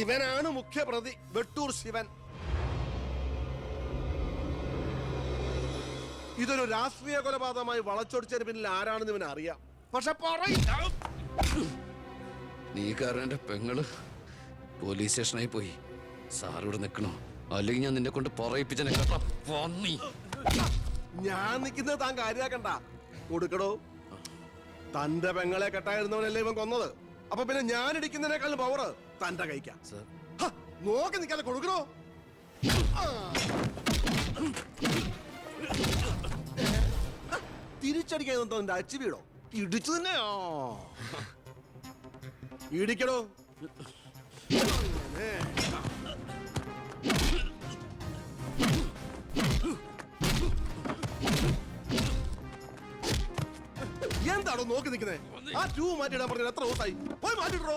ഇവനാണ് മുഖ്യപ്രതി വെട്ടൂർ ശിവൻ. ഇതൊരു രാഷ്ട്രീയ കൊലപാതകമായി വളച്ചൊടിച്ചതിന് പിന്നിൽ ആരാണെന്ന് ഇവന് അറിയാം. പക്ഷെ പറയില്ല. നീ കാരണം എന്റെ പെങ്ങള് പോലീസ് സ്റ്റേഷനായി പോയി. സാറിവിടെ നിൽക്കണോ? അല്ലെങ്കിൽ ഞാൻ നിന്നെ കൊണ്ട് പറയിപ്പിച്ചെന്നെ കേട്ടോ. ഞാൻ നിൽക്കുന്നത് താൻ കാര്യാക്കണ്ട. കൊടുക്കടോ. തന്റെ പെങ്ങളെ കെട്ടായിരുന്നവനല്ലേ ഇവൻ കൊന്നത്. അപ്പൊ പിന്നെ ഞാൻ ഇടിക്കുന്നതിനേക്കാളും പവർ തന്റെ കഴിക്കാം. നോക്കി നിൽക്കാതെ കൊടുക്കണോ. തിരിച്ചടിക്കാൻ തന്റെ അച്ചു വീടോ? ഇടിച്ചു തന്നെയോ? ഇടിക്കടോ. എന്താണോ നോക്കി നിൽക്കുന്നത്? ആ ട്യൂബ് മാറ്റിയിടാൻ പറഞ്ഞത് എത്ര ദിവസമായി? പോയി മാറ്റിട്ടോ.